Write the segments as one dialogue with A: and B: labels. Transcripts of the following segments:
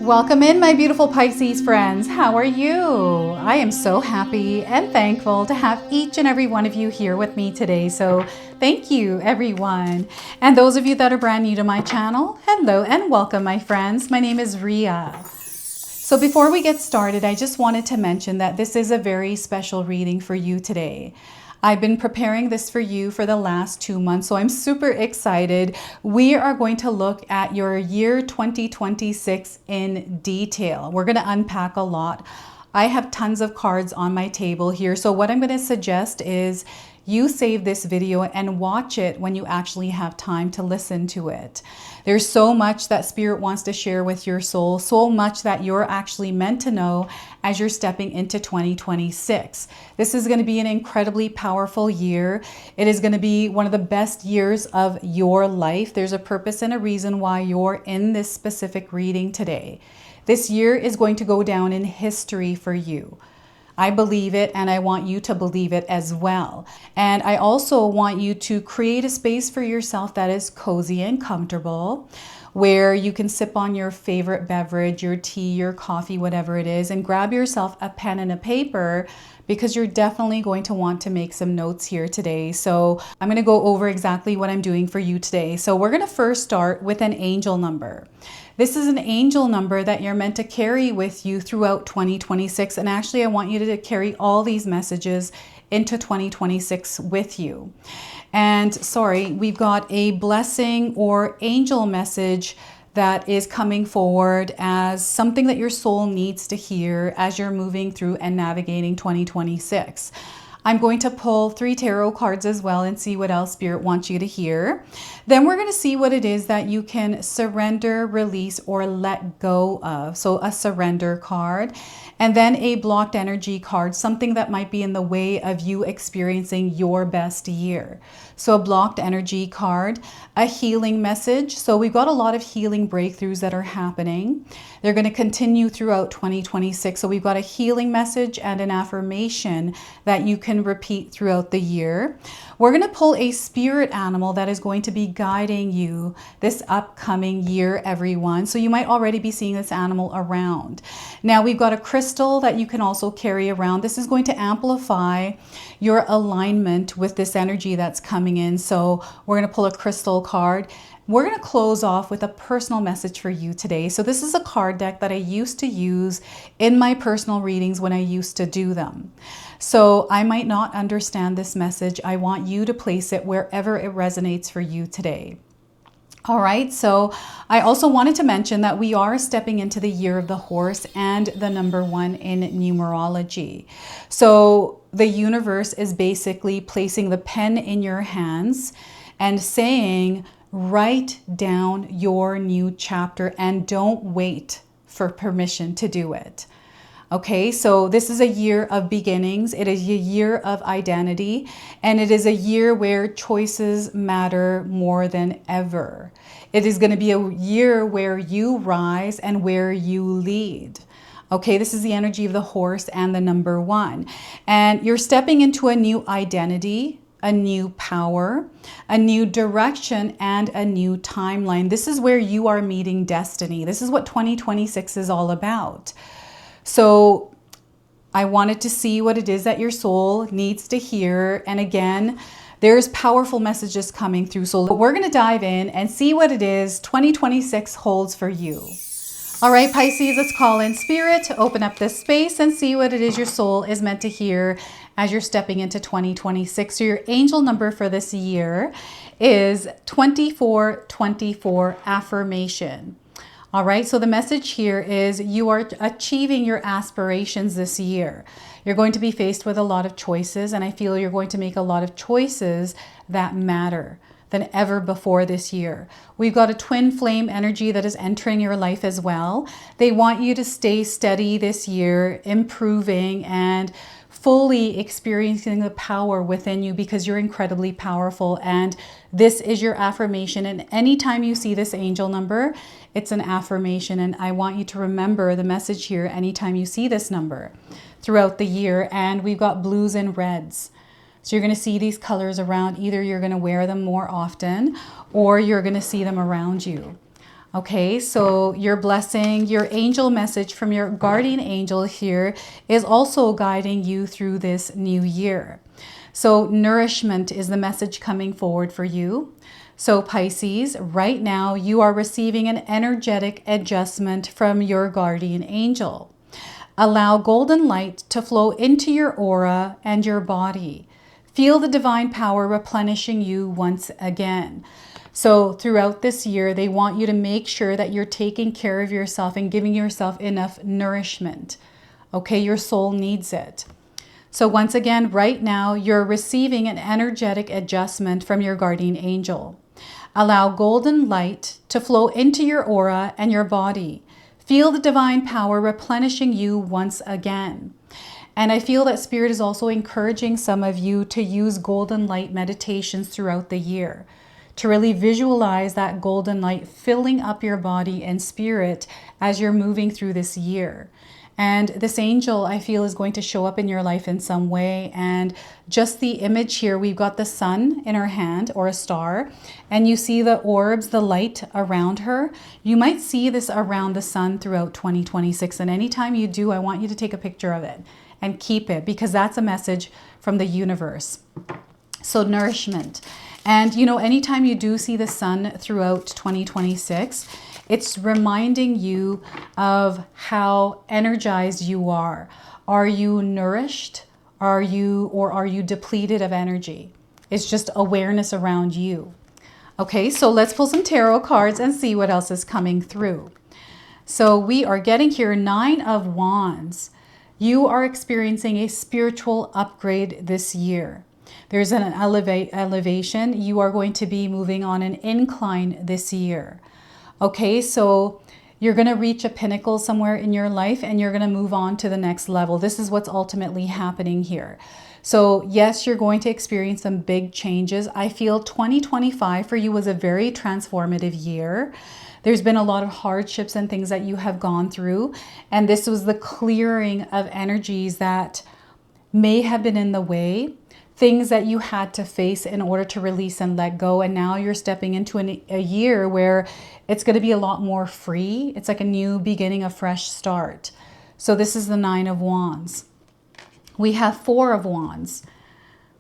A: Welcome in, my beautiful Pisces friends. How are you? I am so happy and thankful to have each and every one of you here with me today. So thank you, everyone. And those of you that are brand new to my channel, hello and welcome, my friends. My name is Ria. So before we get started, I just wanted to mention that this is a very special reading for you today. I've been preparing this for you for the last 2 months, so I'm super excited. We are going to look at your year 2026 in detail. We're going to unpack a lot. I have tons of cards on my table here, so what I'm going to suggest is you save this video and watch it when you actually have time to listen to it. There's so much that Spirit wants to share with your soul, so much that you're actually meant to know as you're stepping into 2026. This is going to be an incredibly powerful year. It is going to be one of the best years of your life. There's a purpose and a reason why you're in this specific reading today. This year is going to go down in history for you. I believe it, and I want you to believe it as well. And I also want you to create a space for yourself that is cozy and comfortable, where you can sip on your favorite beverage, your tea, your coffee, whatever it is, and grab yourself a pen and a paper, because you're definitely going to want to make some notes here today. So I'm going to go over exactly what I'm doing for you today. So we're going to first start with an angel number. This is an angel number that you're meant to carry with you throughout 2026. And actually, I want you to carry all these messages into 2026 with you. And sorry, we've got a blessing or angel message that is coming forward as something that your soul needs to hear as you're moving through and navigating 2026. I'm going to pull 3 tarot cards as well and see what else Spirit wants you to hear. Then we're going to see what it is that you can surrender, release, or let go of. So a surrender card. And then a blocked energy card, something that might be in the way of you experiencing your best year. So a blocked energy card, a healing message. So we've got a lot of healing breakthroughs that are happening. They're going to continue throughout 2026. So we've got a healing message and an affirmation that you can repeat throughout the year. We're going to pull a spirit animal that is going to be guiding you this upcoming year, everyone. So you might already be seeing this animal around. Now we've got a crystal that you can also carry around. This is going to amplify your alignment with this energy that's coming in. So we're going to pull a crystal card. We're going to close off with a personal message for you today. So this is a card deck that I used to use in my personal readings when I used to do them. So I might not understand this message. I want you to place it wherever it resonates for you today. All right, so I also wanted to mention that we are stepping into the year of the horse and the number 1 in numerology. So the universe is basically placing the pen in your hands and saying, write down your new chapter and don't wait for permission to do it. Okay, so this is a year of beginnings. It is a year of identity, and it is a year where choices matter more than ever. It is going to be a year where you rise and where you lead. Okay, this is the energy of the horse and the number 1. And you're stepping into a new identity, a new power, a new direction, and a new timeline. This is where you are meeting destiny. This is what 2026 is all about. So I wanted to see what it is that your soul needs to hear. And again, there's powerful messages coming through. So we're going to dive in and see what it is 2026 holds for you. All right, Pisces, let's call in Spirit to open up this space and see what it is your soul is meant to hear as you're stepping into 2026. So your angel number for this year is 2424 affirmation. All right, so the message here is you are achieving your aspirations this year. You're going to be faced with a lot of choices, and I feel you're going to make a lot of choices that matter than ever before this year. We've got a twin flame energy that is entering your life as well. They want you to stay steady this year, improving and fully experiencing the power within you, because you're incredibly powerful. And this is your affirmation. And anytime you see this angel number, it's an affirmation. And I want you to remember the message here anytime you see this number throughout the year. And we've got blues and reds. So you're going to see these colors around. Either you're going to wear them more often or you're going to see them around you. Okay, so your blessing, your angel message from your guardian angel here is also guiding you through this new year. So nourishment is the message coming forward for you. So Pisces, right now you are receiving an energetic adjustment from your guardian angel. Allow golden light to flow into your aura and your body. Feel the divine power replenishing you once again. So throughout this year, they want you to make sure that you're taking care of yourself and giving yourself enough nourishment. Okay, your soul needs it. So once again, right now, you're receiving an energetic adjustment from your guardian angel. Allow golden light to flow into your aura and your body. Feel the divine power replenishing you once again. And I feel that Spirit is also encouraging some of you to use golden light meditations throughout the year, to really visualize that golden light filling up your body and spirit as you're moving through this year. And this angel, I feel, is going to show up in your life in some way. And just the image here, we've got the sun in her hand, or a star, and you see the orbs, the light around her. You might see this around the sun throughout 2026. And anytime you do, I want you to take a picture of it and keep it, because that's a message from the universe. So nourishment. And you know, anytime you do see the sun throughout 2026, it's reminding you of how energized you are. Are you nourished? Are you depleted of energy? It's just awareness around you. Okay, so let's pull some tarot cards and see what else is coming through. So we are getting here 9 of Wands. You are experiencing a spiritual upgrade this year. There's an elevation. You are going to be moving on an incline this year. Okay, so you're going to reach a pinnacle somewhere in your life and you're going to move on to the next level. This is what's ultimately happening here. So yes, you're going to experience some big changes. I feel 2025 for you was a very transformative year. There's been a lot of hardships and things that you have gone through. And this was the clearing of energies that may have been in the way. Things that you had to face in order to release and let go. And now you're stepping into a year where it's going to be a lot more free. It's like a new beginning, a fresh start. So this is the 9 of Wands. We have 4 of Wands.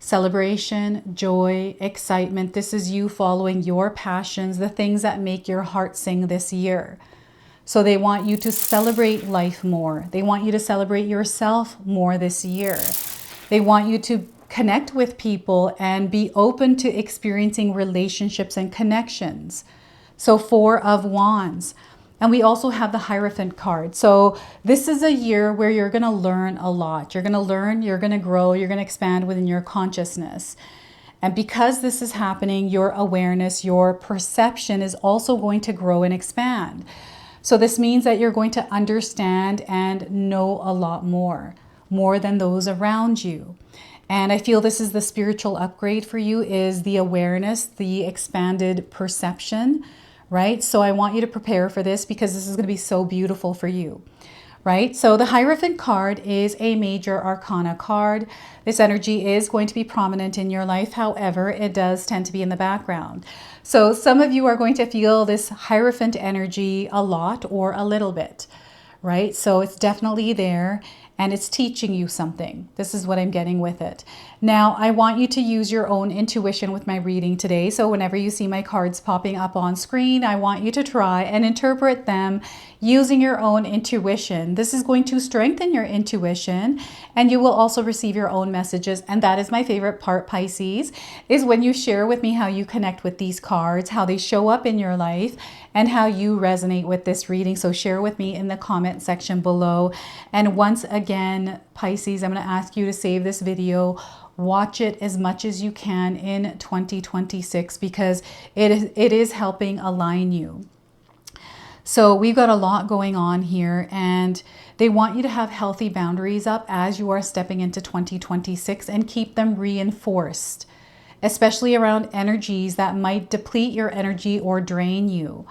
A: Celebration, joy, excitement. This is you following your passions, the things that make your heart sing this year. So they want you to celebrate life more. They want you to celebrate yourself more this year. They want you to connect with people and be open to experiencing relationships and connections. So 4 of Wands. And we also have the Hierophant card. So this is a year where you're going to learn a lot. You're going to learn, you're going to grow, you're going to expand within your consciousness. And because this is happening, your awareness, your perception is also going to grow and expand. So this means that you're going to understand and know a lot more than those around you. And I feel this is the spiritual upgrade for you, is the awareness, the expanded perception, right? So I want you to prepare for this because this is going to be so beautiful for you, right? So the Hierophant card is a major arcana card. This energy is going to be prominent in your life. However, it does tend to be in the background. So some of you are going to feel this Hierophant energy a lot or a little bit, right? So it's definitely there. And it's teaching you something. This is what I'm getting with it. Now, I want you to use your own intuition with my reading today. So whenever you see my cards popping up on screen, I want you to try and interpret them using your own intuition. This is going to strengthen your intuition, and you will also receive your own messages. And that is my favorite part, Pisces, is when you share with me how you connect with these cards, how they show up in your life, and how you resonate with this reading. So share with me in the comment section below. And once again, Pisces, I'm going to ask you to save this video. Watch it as much as you can in 2026 because it is helping align you. So we've got a lot going on here, and they want you to have healthy boundaries up as you are stepping into 2026 and keep them reinforced, especially around energies that might deplete your energy or drain you.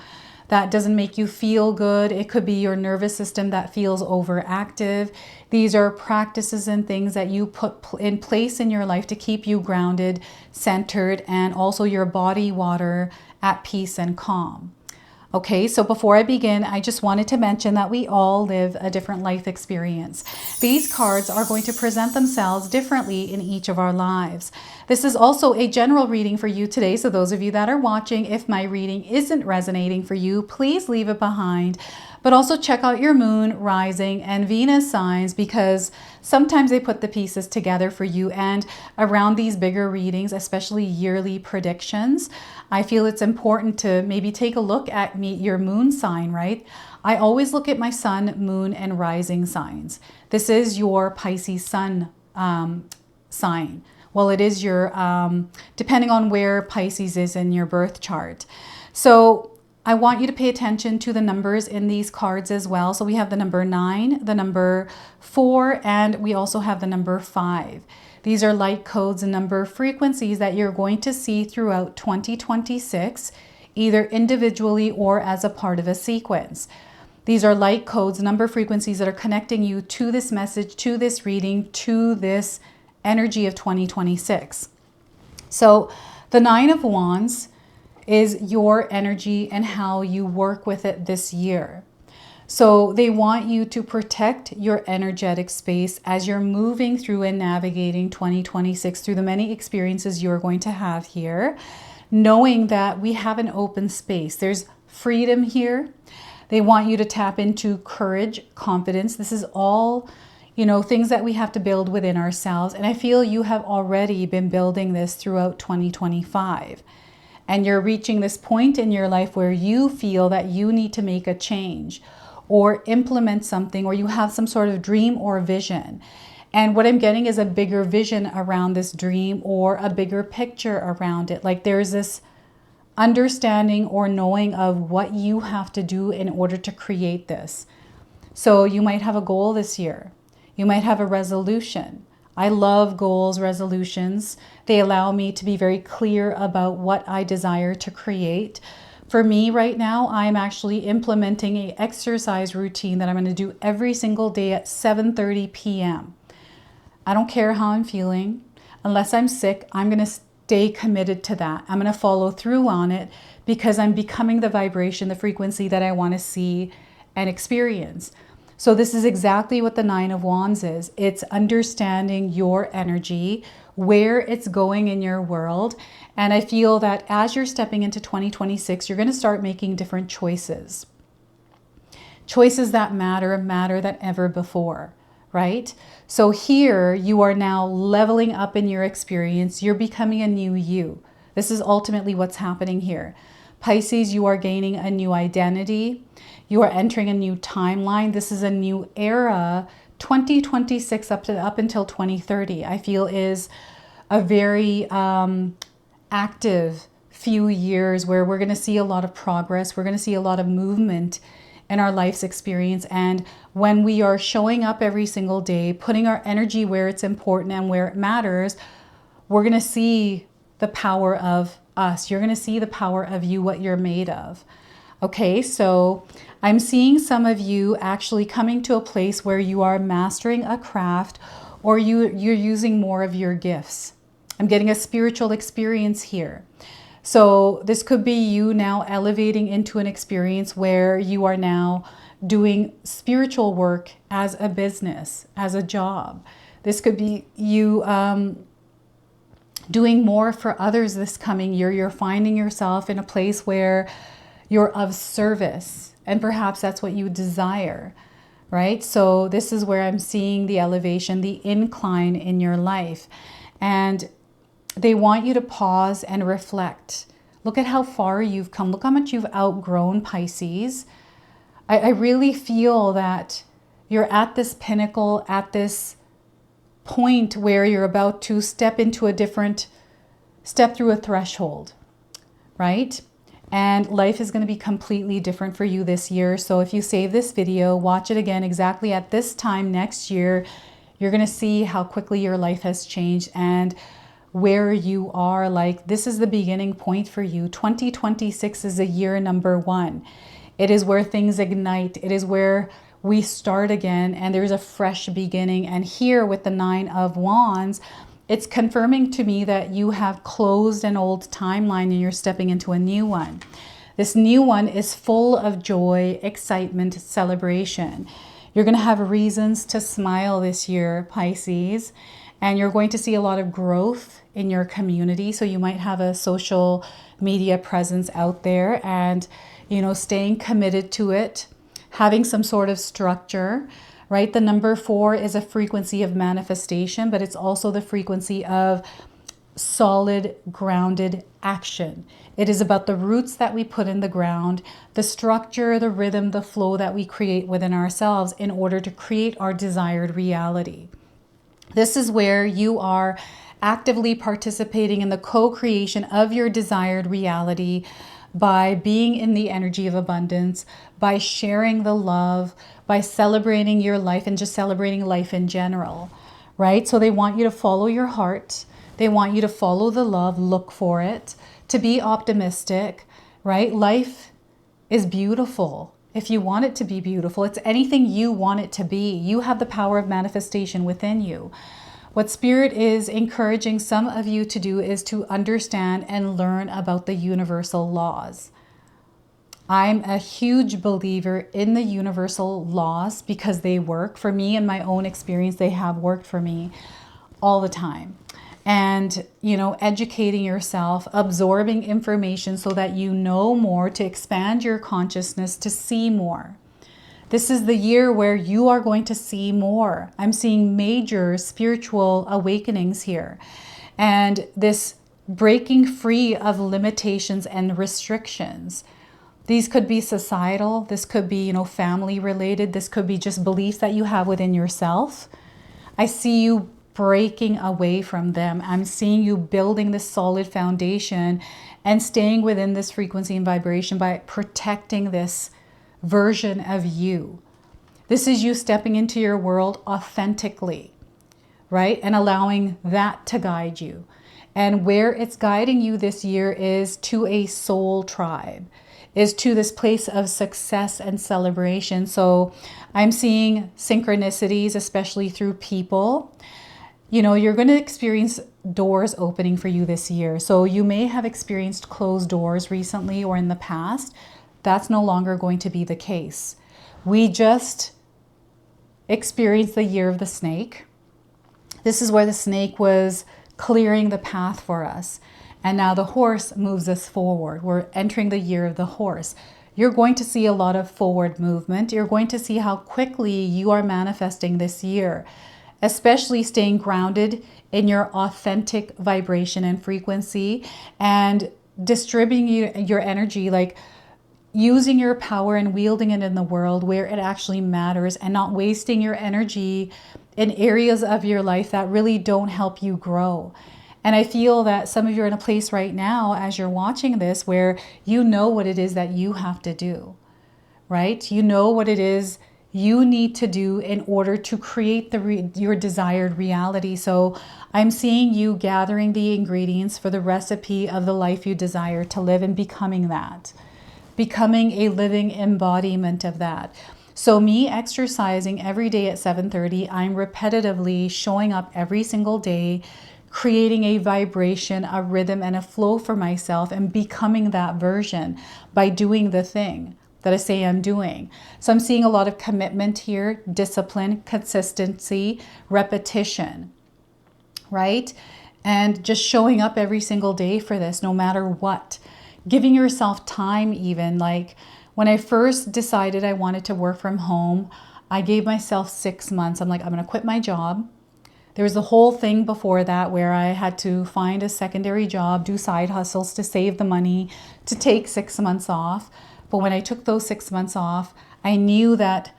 A: That doesn't make you feel good. It could be your nervous system that feels overactive. These are practices and things that you put in place in your life to keep you grounded, centered, and also your body water at peace and calm. Okay, so before I begin, I just wanted to mention that we all live a different life experience. These cards are going to present themselves differently in each of our lives. This is also a general reading for you today, so those of you that are watching, if my reading isn't resonating for you, please leave it behind. But also check out your moon, rising, and Venus signs, because sometimes they put the pieces together for you. And around these bigger readings, especially yearly predictions, I feel it's important to maybe take a look at your moon sign, right? I always look at my sun, moon, and rising signs. This is your Pisces sun sign. Well, it is your, depending on where Pisces is in your birth chart. So I want you to pay attention to the numbers in these cards as well. So we have the number 9, the number 4, and we also have the number 5. These are light codes and number frequencies that you're going to see throughout 2026, either individually or as a part of a sequence. These are light codes, number frequencies that are connecting you to this message, to this reading, to this energy of 2026. So the 9 of Wands is your energy and how you work with it this year. So they want you to protect your energetic space as you're moving through and navigating 2026 through the many experiences you're going to have here, knowing that we have an open space. There's freedom here. They want you to tap into courage, confidence. This is all, things that we have to build within ourselves. And I feel you have already been building this throughout 2025. And you're reaching this point in your life where you feel that you need to make a change or implement something, or you have some sort of dream or vision. And what I'm getting is a bigger vision around this dream or a bigger picture around it. Like there's this understanding or knowing of what you have to do in order to create this. So you might have a goal this year. You might have a resolution. I love goals, resolutions. They allow me to be very clear about what I desire to create. For me right now, I'm actually implementing an exercise routine that I'm going to do every single day at 7:30 p.m. I don't care how I'm feeling. Unless I'm sick, I'm going to stay committed to that. I'm going to follow through on it because I'm becoming the vibration, the frequency that I want to see and experience. So this is exactly what the 9 of Wands is. It's understanding your energy, where it's going in your world. And I feel that as you're stepping into 2026, you're going to start making different choices. Choices that matter than ever before, right? So here you are now leveling up in your experience. You're becoming a new you. This is ultimately what's happening here. Pisces, you are gaining a new identity. You are entering a new timeline. This is a new era. 2026 up until 2030, I feel is a very active few years where we're going to see a lot of progress. We're going to see a lot of movement in our life's experience. And when we are showing up every single day, putting our energy where it's important and where it matters, we're going to see the power of us. You're going to see the power of you, what you're made of. Okay, so I'm seeing some of you actually coming to a place where you are mastering a craft or you're using more of your gifts. I'm getting a spiritual experience here. So this could be you now elevating into an experience where you are now doing spiritual work as a business, as a job. This could be you doing more for others this coming year. You're finding yourself in a place where you're of service, and perhaps that's what you desire, right? So this is where I'm seeing the elevation, the incline in your life. And they want you to pause and reflect. Look at how far you've come. Look how much you've outgrown, Pisces. I really feel that you're at this pinnacle, at this point where you're about to step through a threshold, right? And life is going to be completely different for you this year. So if you save this video, watch it again exactly at this time next year, you're going to see how quickly your life has changed and where you are. Like, this is the beginning point for you. 2026 is a year number 1. It is where things ignite. It is where we start again and there's a fresh beginning. And here with the 9 of Wands, it's confirming to me that you have closed an old timeline and you're stepping into a new one. This new one is full of joy, excitement, celebration. You're going to have reasons to smile this year, Pisces, and you're going to see a lot of growth in your community. So you might have a social media presence out there and, you know, staying committed to it, having some sort of structure, right? The number 4 is a frequency of manifestation, but it's also the frequency of solid, grounded action. It is about the roots that we put in the ground, the structure, the rhythm, the flow that we create within ourselves in order to create our desired reality. This is where you are actively participating in the co-creation of your desired reality by being in the energy of abundance, by sharing the love, by celebrating your life and just celebrating life in general, right? So they want you to follow your heart. They want you to follow the love, look for it, to be optimistic, right? Life is beautiful. If you want it to be beautiful, it's anything you want it to be. You have the power of manifestation within you. What Spirit is encouraging some of you to do is to understand and learn about the universal laws. I'm a huge believer in the universal laws because they work. For me, in my own experience, they have worked for me all the time. And, you know, educating yourself, absorbing information so that you know more, to expand your consciousness, to see more. This is the year where you are going to see more. I'm seeing major spiritual awakenings here. And this breaking free of limitations and restrictions. These could be societal. This could be, you know, family related. This could be just beliefs that you have within yourself. I see you breaking away from them. I'm seeing you building this solid foundation and staying within this frequency and vibration by protecting this version of you. This is you stepping into your world authentically, right? And allowing that to guide you. And where it's guiding you this year is to a soul tribe, is to this place of success and celebration. So I'm seeing synchronicities, especially through people. You know, you're going to experience doors opening for you this year. So you may have experienced closed doors recently or in the past. That's no longer going to be the case. We just experienced the year of the snake. This is where the snake was clearing the path for us. And now the horse moves us forward. We're entering the year of the horse. You're going to see a lot of forward movement. You're going to see how quickly you are manifesting this year, especially staying grounded in your authentic vibration and frequency and distributing your energy, like using your power and wielding it in the world where it actually matters, and not wasting your energy in areas of your life that really don't help you grow. And I feel that some of you are in a place right now as you're watching this where you know what it is that you have to do, right? You know what it is you need to do in order to create your desired reality. So I'm seeing you gathering the ingredients for the recipe of the life you desire to live and becoming that. Becoming a living embodiment of that. So me exercising every day at 7:30, I'm repetitively showing up every single day, creating a vibration, a rhythm, and a flow for myself, and becoming that version by doing the thing that I say I'm doing. So I'm seeing a lot of commitment here, discipline, consistency, repetition, right? And just showing up every single day for this, no matter what. Giving yourself time even. Like when I first decided I wanted to work from home, I gave myself 6 months. I'm like, I'm going to quit my job. There was the whole thing before that where I had to find a secondary job, do side hustles to save the money, to take 6 months off. But when I took those 6 months off, I knew that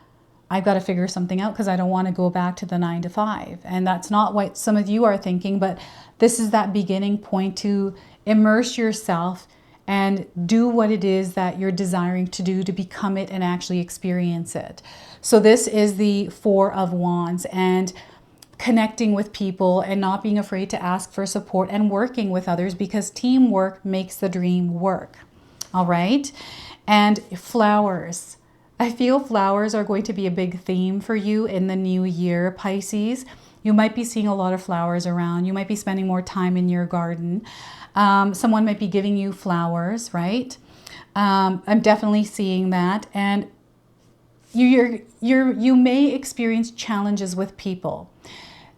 A: I've got to figure something out because I don't want to go back to the 9 to 5. And that's not what some of you are thinking, but this is that beginning point to immerse yourself and do what it is that you're desiring to do, to become it and actually experience it. So this is the 4 of Wands, and connecting with people and not being afraid to ask for support and working with others, because teamwork makes the dream work. All right. And flowers. I feel flowers are going to be a big theme for you in the new year, Pisces. You might be seeing a lot of flowers around. You might be spending more time in your garden. Someone might be giving you flowers, right? I'm definitely seeing that. And you may experience challenges with people.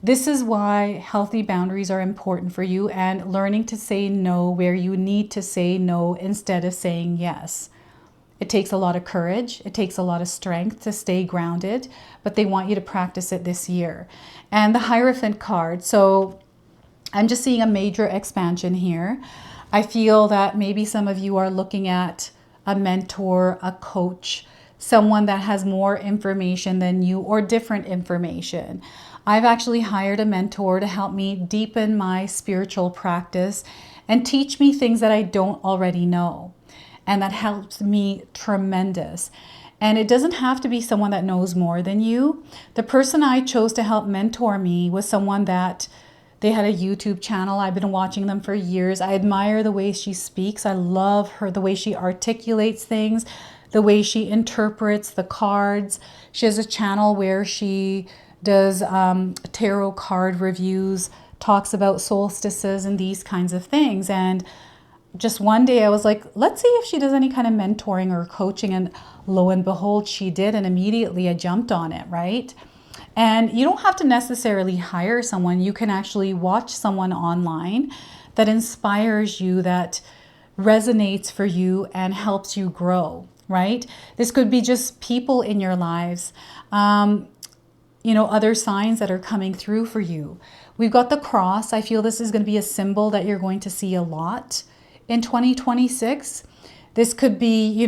A: This is why healthy boundaries are important for you, and learning to say no where you need to say no instead of saying yes. It takes a lot of courage. It takes a lot of strength to stay grounded, but they want you to practice it this year. And the Hierophant card. So I'm just seeing a major expansion here. I feel that maybe some of you are looking at a mentor, a coach, someone that has more information than you or different information. I've actually hired a mentor to help me deepen my spiritual practice and teach me things that I don't already know. And that helps me tremendous. And it doesn't have to be someone that knows more than you. The person I chose to help mentor me was someone that they had a YouTube channel. I've been watching them for years. I admire the way she speaks. I love her, the way she articulates things, the way she interprets the cards. She has a channel where she does tarot card reviews, talks about solstices and these kinds of things. And just one day I was like, let's see if she does any kind of mentoring or coaching. And lo and behold, she did. And immediately I jumped on it, right? And you don't have to necessarily hire someone. You can actually watch someone online that inspires you, that resonates for you and helps you grow, right? This could be just people in your lives, other signs that are coming through for you. We've got the cross. I feel this is going to be a symbol that you're going to see a lot in 2026. This could be,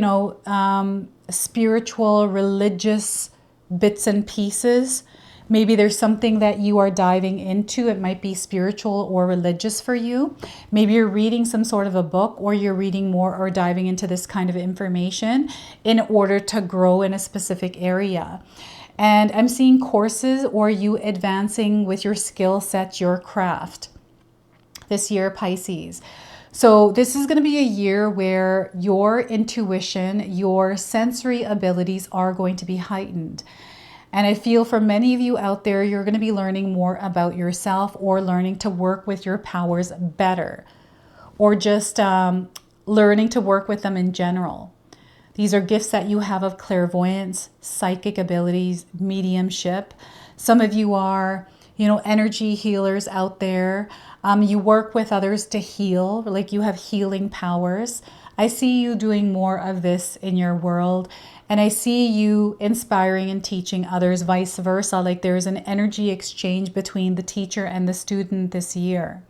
A: spiritual, religious bits and pieces. Maybe there's something that you are diving into. It might be spiritual or religious for you. Maybe you're reading some sort of a book, or you're reading more or diving into this kind of information in order to grow in a specific area. And I'm seeing courses or you advancing with your skill set, your craft this year, Pisces. So this is going to be a year where your intuition, your sensory abilities are going to be heightened. And I feel for many of you out there, you're going to be learning more about yourself, or learning to work with your powers better, or just learning to work with them in general. These are gifts that you have of clairvoyance, psychic abilities, mediumship. Some of you are, energy healers out there. You work with others to heal, like you have healing powers. I see you doing more of this in your world. And I see you inspiring and teaching others, vice versa. Like there's an energy exchange between the teacher and the student this year.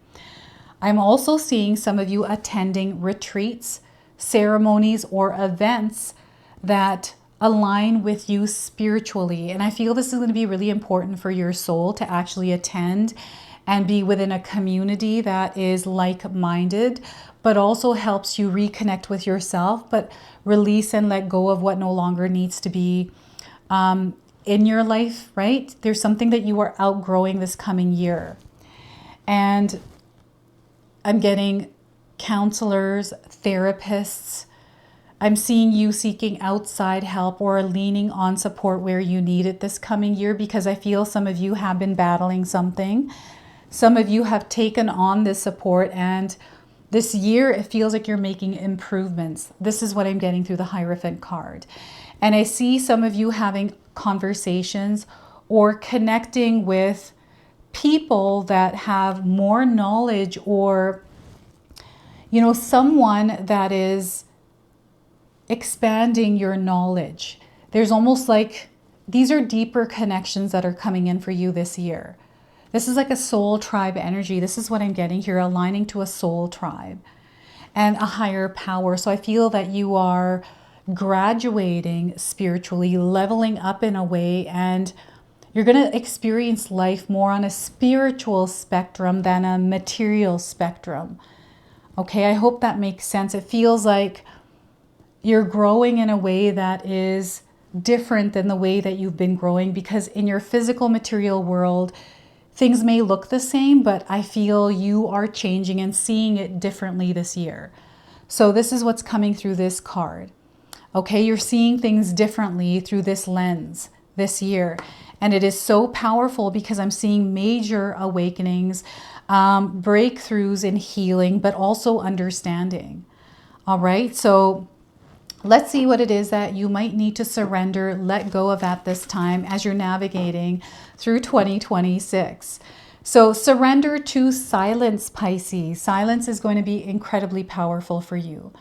A: I'm also seeing some of you attending retreats, ceremonies, or events that align with you spiritually. And I feel this is going to be really important for your soul to actually attend and be within a community that is like-minded, but also helps you reconnect with yourself, but release and let go of what no longer needs to be in your life, right? There's something that you are outgrowing this coming year. And I'm getting counselors, therapists. I'm seeing you seeking outside help or leaning on support where you need it this coming year, because I feel some of you have been battling something. Some of you have taken on this support, and this year it feels like you're making improvements. This is what I'm getting through the Hierophant card. And I see some of you having conversations or connecting with people that have more knowledge, or someone that is expanding your knowledge. There's almost like these are deeper connections that are coming in for you this year. This is like a soul tribe energy. This is what I'm getting here, aligning to a soul tribe and a higher power. So I feel that you are graduating spiritually, leveling up in a way, and you're going to experience life more on a spiritual spectrum than a material spectrum. Okay, I hope that makes sense. It feels like you're growing in a way that is different than the way that you've been growing, because in your physical material world, things may look the same, but I feel you are changing and seeing it differently this year. So this is what's coming through this card. Okay, you're seeing things differently through this lens this year. And it is so powerful because I'm seeing major awakenings, breakthroughs in healing, but also understanding. All right, so Let's see what it is that you might need to surrender, let go of at this time as you're navigating through 2026. So surrender to silence, Pisces. Silence is going to be incredibly powerful for you.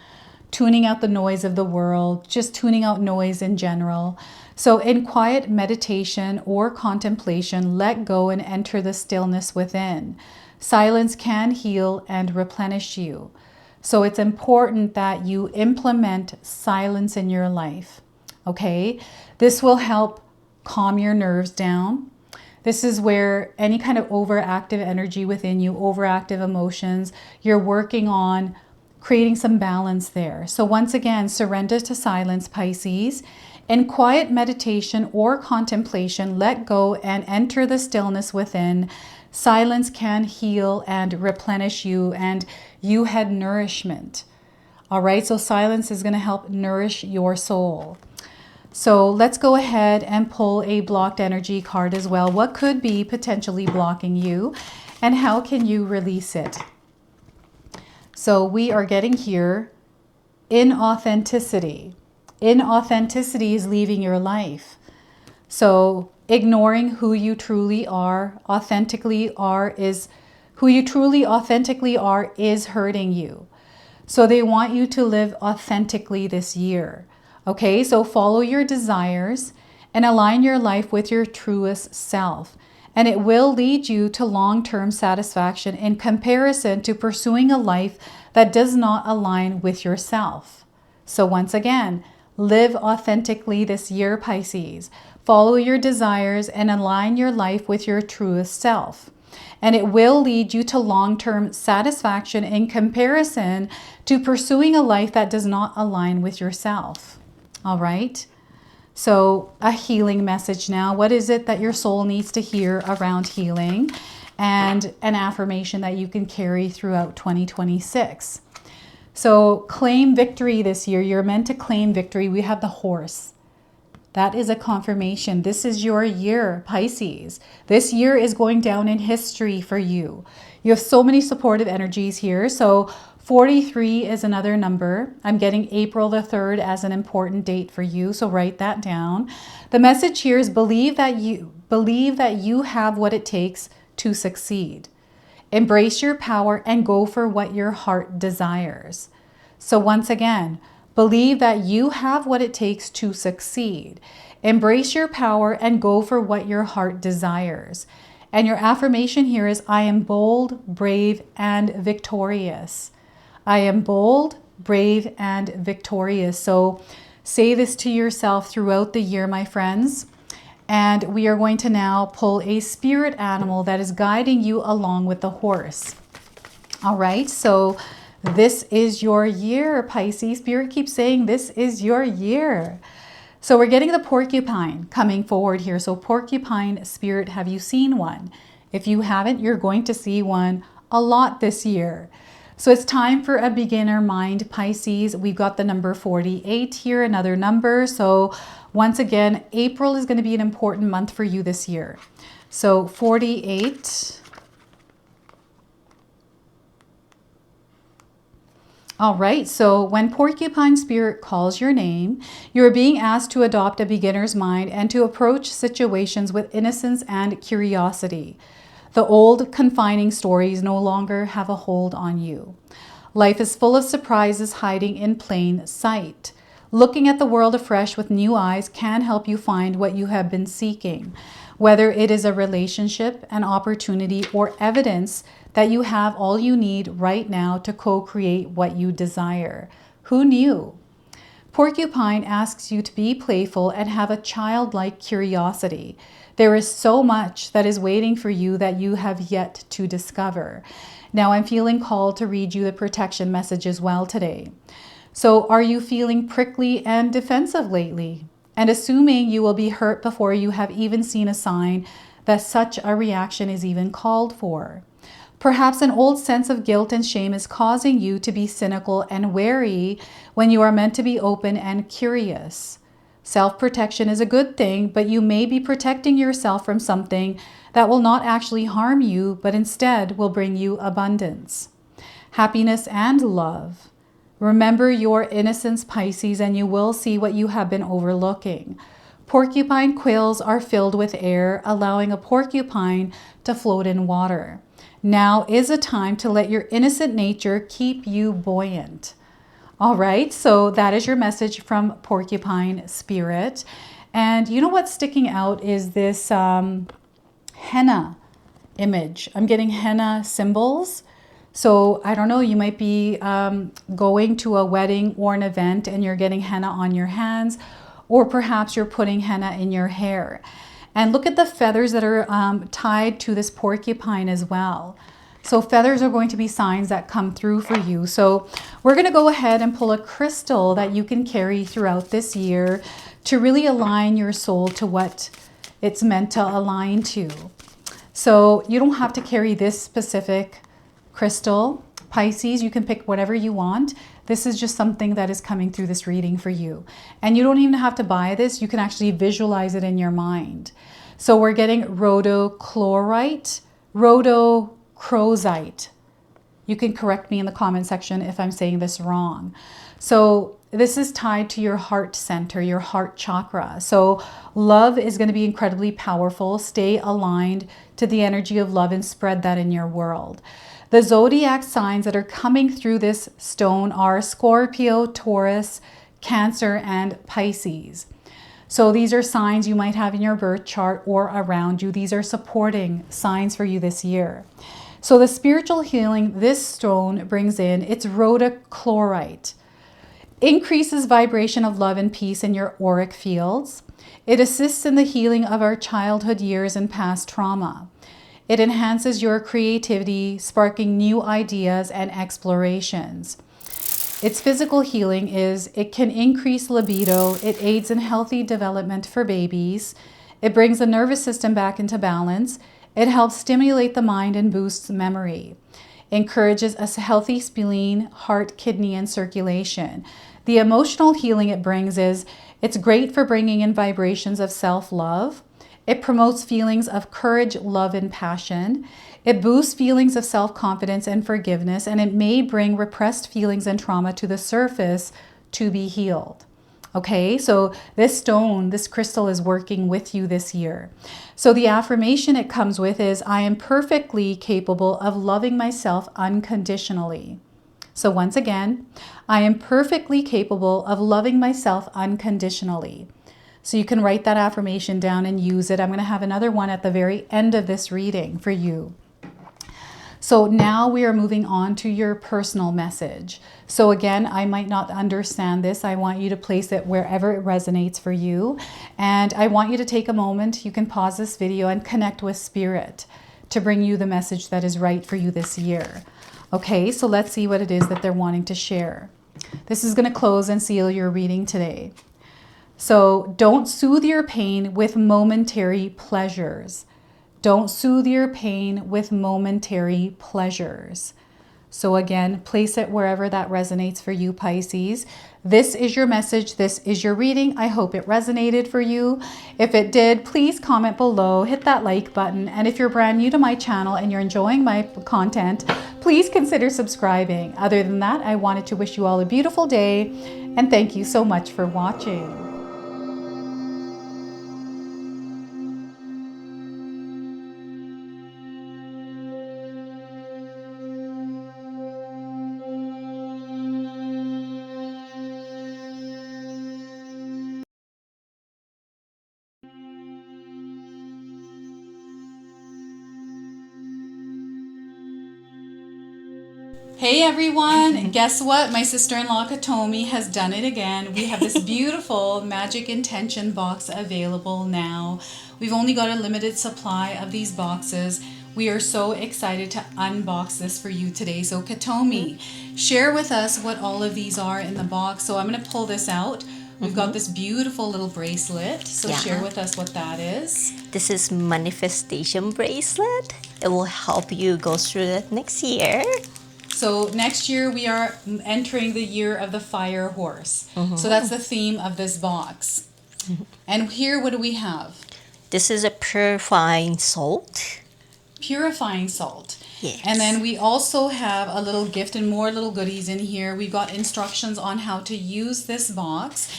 A: Tuning out the noise of the world, just tuning out noise in general. So in quiet meditation or contemplation, let go and enter the stillness within. Silence can heal and replenish you. So it's important that you implement silence in your life, okay? This will help calm your nerves down. This is where any kind of overactive energy within you, overactive emotions, you're working on creating some balance there. So once again, surrender to silence, Pisces. In quiet meditation or contemplation, let go and enter the stillness within. Silence can heal and replenish you, and you had nourishment. All right, so silence is going to help nourish your soul. So let's go ahead and pull a blocked energy card as well. What could be potentially blocking you, and how can you release it? So we are getting here inauthenticity. Inauthenticity is leaving your life. So ignoring who you truly are, who you truly authentically are is hurting you. So they want you to live authentically this year. Okay, so follow your desires and align your life with your truest self. And it will lead you to long-term satisfaction in comparison to pursuing a life that does not align with yourself. So once again, live authentically this year, Pisces. Follow your desires and align your life with your truest self. And it will lead you to long-term satisfaction in comparison to pursuing a life that does not align with yourself. All right? So a healing message now. What is it that your soul needs to hear around healing? And an affirmation that you can carry throughout 2026. So claim victory this year. You're meant to claim victory. We have the horse. That is a confirmation. This is your year, Pisces. This year is going down in history for you. You have so many supportive energies here. So 43 is another number. I'm getting April the 3rd as an important date for you. So write that down. The message here is believe that you have what it takes to succeed. Embrace your power and go for what your heart desires. So once again, believe that you have what it takes to succeed. Embrace your power and go for what your heart desires. And your affirmation here is, I am bold, brave, and victorious. I am bold, brave, and victorious. So say this to yourself throughout the year, my friends. And we are going to now pull a spirit animal that is guiding you along with the horse. All right, so this is your year, Pisces. Spirit keeps saying this is your year. So we're getting the porcupine coming forward here. So porcupine spirit, have you seen one? If you haven't, you're going to see one a lot this year. So it's time for a beginner mind, Pisces. We've got the number 48 here, another number. So once again, April is going to be an important month for you this year. So 48. All right, so when porcupine spirit calls your name, you're being asked to adopt a beginner's mind and to approach situations with innocence and curiosity. The old confining stories no longer have a hold on you. Life is full of surprises hiding in plain sight. Looking at the world afresh with new eyes can help you find what you have been seeking, whether it is a relationship, an opportunity, or evidence that you have all you need right now to co-create what you desire. Who knew? Porcupine asks you to be playful and have a childlike curiosity. There is so much that is waiting for you that you have yet to discover. Now I'm feeling called to read you the protection message as well today. So are you feeling prickly and defensive lately? And assuming you will be hurt before you have even seen a sign that such a reaction is even called for. Perhaps an old sense of guilt and shame is causing you to be cynical and wary when you are meant to be open and curious. Self-protection is a good thing, but you may be protecting yourself from something that will not actually harm you, but instead will bring you abundance, happiness, and love. Remember your innocence, Pisces, and you will see what you have been overlooking. Porcupine quills are filled with air, allowing a porcupine to float in water. Now is a time to let your innocent nature keep you buoyant. All right, so that is your message from Porcupine Spirit. And you know what's sticking out is this henna image. I'm getting henna symbols. So I don't know, you might be going to a wedding or an event and you're getting henna on your hands, or perhaps you're putting henna in your hair. And look at the feathers that are tied to this porcupine as well. So feathers are going to be signs that come through for you. So we're going to go ahead and pull a crystal that you can carry throughout this year to really align your soul to what it's meant to align to. So you don't have to carry this specific crystal, Pisces. You can pick whatever you want. This is just something that is coming through this reading for you. And you don't even have to buy this. You can actually visualize it in your mind. So we're getting rhodochrosite. You can correct me in the comment section if I'm saying this wrong. So this is tied to your heart center, your heart chakra. So love is going to be incredibly powerful. Stay aligned to the energy of love and spread that in your world. The zodiac signs that are coming through this stone are Scorpio, Taurus, Cancer, and Pisces. So these are signs you might have in your birth chart or around you. These are supporting signs for you this year. So the spiritual healing this stone brings in, it's rhodochrosite. Increases vibration of love and peace in your auric fields. It assists in the healing of our childhood years and past trauma. It enhances your creativity, sparking new ideas and explorations. Its physical healing is it can increase libido. It aids in healthy development for babies. It brings the nervous system back into balance. It helps stimulate the mind and boosts memory. Encourages a healthy spleen, heart, kidney, and circulation. The emotional healing it brings is it's great for bringing in vibrations of self-love. It promotes feelings of courage, love, and passion. It boosts feelings of self-confidence and forgiveness, and it may bring repressed feelings and trauma to the surface to be healed. Okay, so this stone, this crystal is working with you this year. So the affirmation it comes with is, I am perfectly capable of loving myself unconditionally. So once again, I am perfectly capable of loving myself unconditionally. So you can write that affirmation down and use it. I'm going to have another one at the very end of this reading for you. So now we are moving on to your personal message. So again, I might not understand this. I want you to place it wherever it resonates for you. And I want you to take a moment. You can pause this video and connect with Spirit to bring you the message that is right for you this year. Okay, so let's see what it is that they're wanting to share. This is going to close and seal your reading today. So don't soothe your pain with momentary pleasures. Don't soothe your pain with momentary pleasures. So again, place it wherever that resonates for you, Pisces. This is your message. This is your reading. I hope it resonated for you. If it did, please comment below, hit that like button. And if you're brand new to my channel and you're enjoying my content, please consider subscribing. Other than that, I wanted to wish you all a beautiful day and thank you so much for watching. Hey everyone, guess what? My sister-in-law Katomi has done it again. We have this beautiful Magic Intention box available now. We've only got a limited supply of these boxes. We are so excited to unbox this for you today. So Katomi, share with us what all of these are in the box. So I'm going to pull this out. We've got this beautiful little bracelet. So share with us what that is.
B: This is manifestation bracelet. It will help you go through that next year.
A: So next year we are entering the year of the fire horse. So that's the theme of this box. And here, what do we have?
B: This is a purifying salt.
A: purifying salt.
B: Yes.
A: And then we also have a little gift and more little goodies in here. We've got instructions on how to use this box.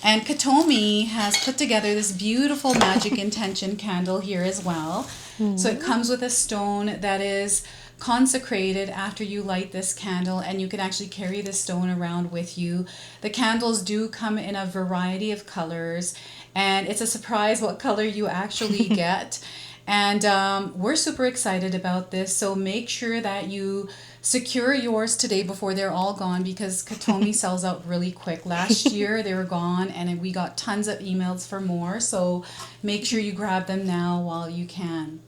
A: And 𝐓𝐀𝐌𝐏𝐒 has put together this beautiful magic intention candle here as well. So it comes with a stone that is consecrated after you light this candle, and you can actually carry this stone around with you. The candles do come in a variety of colors, and it's a surprise what color you actually get. And we're super excited about this, so make sure that you secure yours today before they're all gone, because 𝐓𝐀𝐌𝐏𝐒 sells out really quick. Last year they were gone, and we got tons of emails for more, so make sure you grab them now while you can.